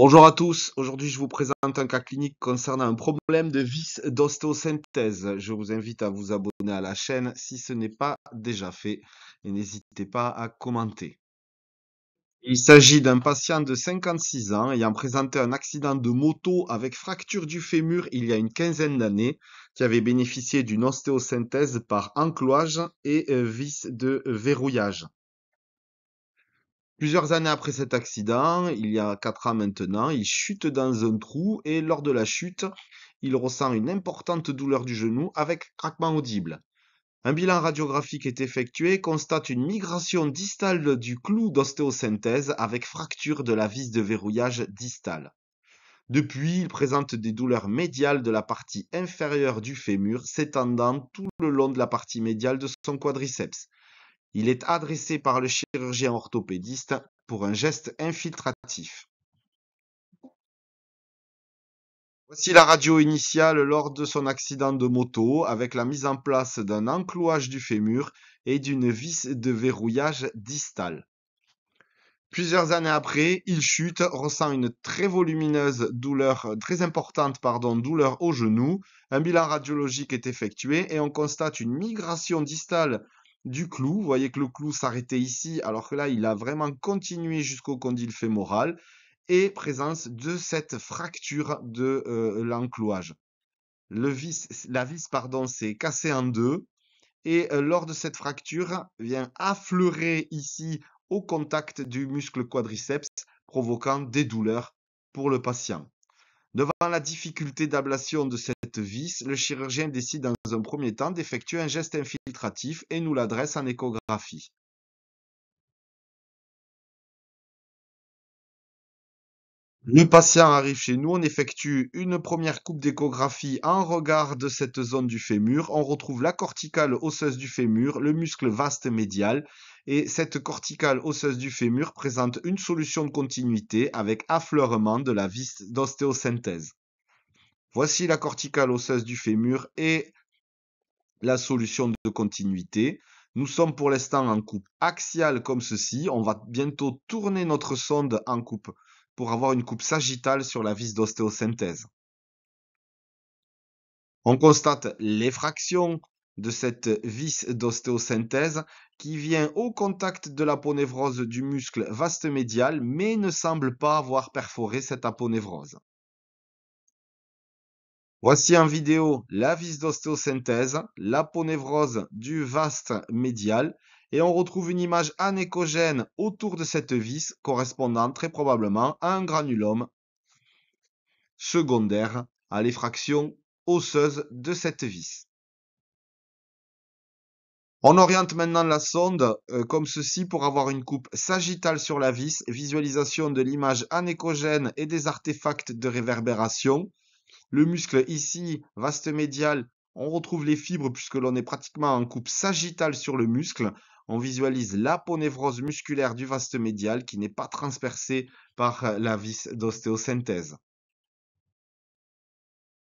Bonjour à tous, aujourd'hui je vous présente un cas clinique concernant un problème de vis d'ostéosynthèse. Je vous invite à vous abonner à la chaîne si ce n'est pas déjà fait et n'hésitez pas à commenter. Il s'agit d'un patient de 56 ans ayant présenté un accident de moto avec fracture du fémur il y a une quinzaine d'années, qui avait bénéficié d'une ostéosynthèse par enclouage et vis de verrouillage. Plusieurs années après cet accident, il y a 4 ans maintenant, il chute dans un trou et lors de la chute, il ressent une importante douleur du genou avec craquement audible. Un bilan radiographique est effectué et constate une migration distale du clou d'ostéosynthèse avec fracture de la vis de verrouillage distale. Depuis, il présente des douleurs médiales de la partie inférieure du fémur s'étendant tout le long de la partie médiale de son quadriceps. Il est adressé par le chirurgien orthopédiste pour un geste infiltratif. Voici la radio initiale lors de son accident de moto avec la mise en place d'un enclouage du fémur et d'une vis de verrouillage distale. Plusieurs années après, il chute, ressent une très volumineuse douleur, très importante, douleur au genou. Un bilan radiologique est effectué et on constate une migration distale du clou. Vous voyez que le clou s'arrêtait ici, alors que là, il a vraiment continué jusqu'au condyle fémoral et présence de cette fracture de l'enclouage. La vis, s'est cassée en deux et lors de cette fracture, vient affleurer ici au contact du muscle quadriceps, provoquant des douleurs pour le patient. Devant la difficulté d'ablation de cette vis, le chirurgien décide dans un premier temps d'effectuer un geste infiltratif et nous l'adresse en échographie. Le patient arrive chez nous, on effectue une première coupe d'échographie en regard de cette zone du fémur. On retrouve la corticale osseuse du fémur, le muscle vaste médial. Et cette corticale osseuse du fémur présente une solution de continuité avec affleurement de la vis d'ostéosynthèse. Voici la corticale osseuse du fémur et la solution de continuité. Nous sommes pour l'instant en coupe axiale comme ceci. On va bientôt tourner notre sonde en coupe pour avoir une coupe sagittale sur la vis d'ostéosynthèse. On constate l'effraction de cette vis d'ostéosynthèse qui vient au contact de l'aponévrose du muscle vaste médial mais ne semble pas avoir perforé cette aponévrose. Voici en vidéo la vis d'ostéosynthèse, l'aponévrose du vaste médial et on retrouve une image anéchogène autour de cette vis correspondant très probablement à un granulome secondaire à l'effraction osseuse de cette vis. On oriente maintenant la sonde comme ceci pour avoir une coupe sagittale sur la vis, visualisation de l'image anéchogène et des artefacts de réverbération. Le muscle ici, vaste médial, on retrouve les fibres puisque l'on est pratiquement en coupe sagittale sur le muscle. On visualise l'aponévrose musculaire du vaste médial qui n'est pas transpercée par la vis d'ostéosynthèse.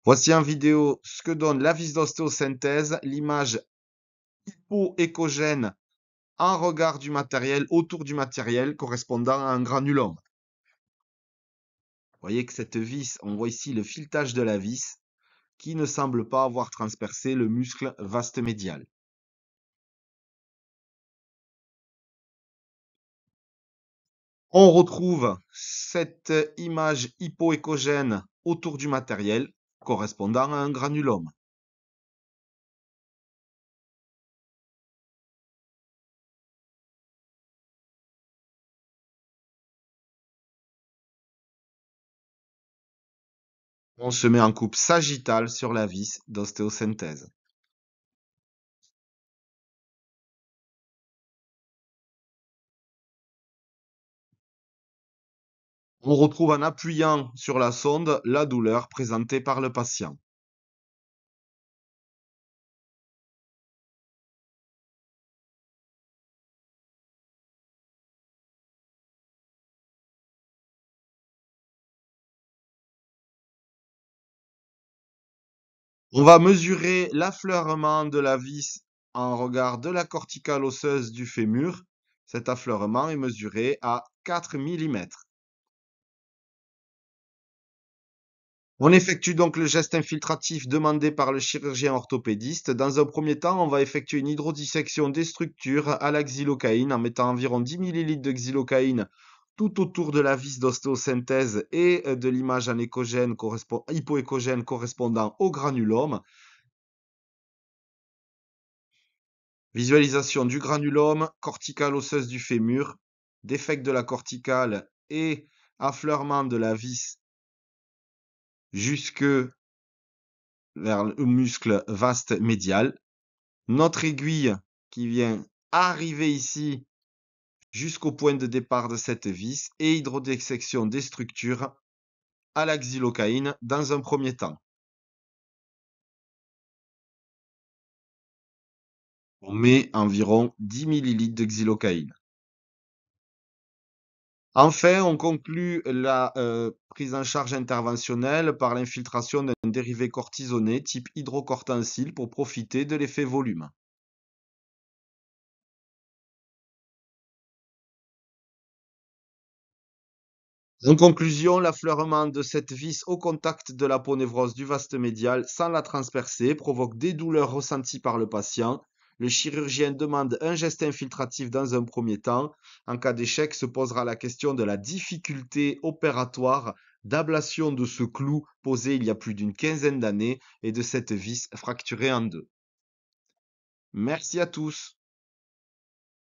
Voici en vidéo ce que donne la vis d'ostéosynthèse, l'image hypoéchogène en regard du matériel, autour du matériel correspondant à un granulome. Vous voyez que cette vis, on voit ici le filetage de la vis qui ne semble pas avoir transpercé le muscle vaste médial. On retrouve cette image hypoéchogène autour du matériel correspondant à un granulome. On se met en coupe sagittale sur la vis d'ostéosynthèse. On retrouve en appuyant sur la sonde la douleur présentée par le patient. On va mesurer l'affleurement de la vis en regard de la corticale osseuse du fémur. Cet affleurement est mesuré à 4 mm. On effectue donc le geste infiltratif demandé par le chirurgien orthopédiste. Dans un premier temps, on va effectuer une hydrodissection des structures à la xylocaïne en mettant environ 10 millilitres de xylocaïne tout autour de la vis d'ostéosynthèse et de l'image anéchogène hypoéchogène correspondant au granulome. Visualisation du granulome, corticale osseuse du fémur, défect de la corticale et affleurement de la vis jusque vers le muscle vaste médial. Notre aiguille qui vient arriver ici jusqu'au point de départ de cette vis et hydrodissection des structures à la xylocaïne dans un premier temps. On met environ 10 millilitres de xylocaïne. Enfin, on conclut la prise en charge interventionnelle par l'infiltration d'un dérivé cortisonné type hydrocortencil pour profiter de l'effet volume. En conclusion, l'affleurement de cette vis au contact de l'aponévrose du vaste médial sans la transpercer provoque des douleurs ressenties par le patient. Le chirurgien demande un geste infiltratif dans un premier temps. En cas d'échec, se posera la question de la difficulté opératoire d'ablation de ce clou posé il y a plus d'une quinzaine d'années et de cette vis fracturée en deux. Merci à tous.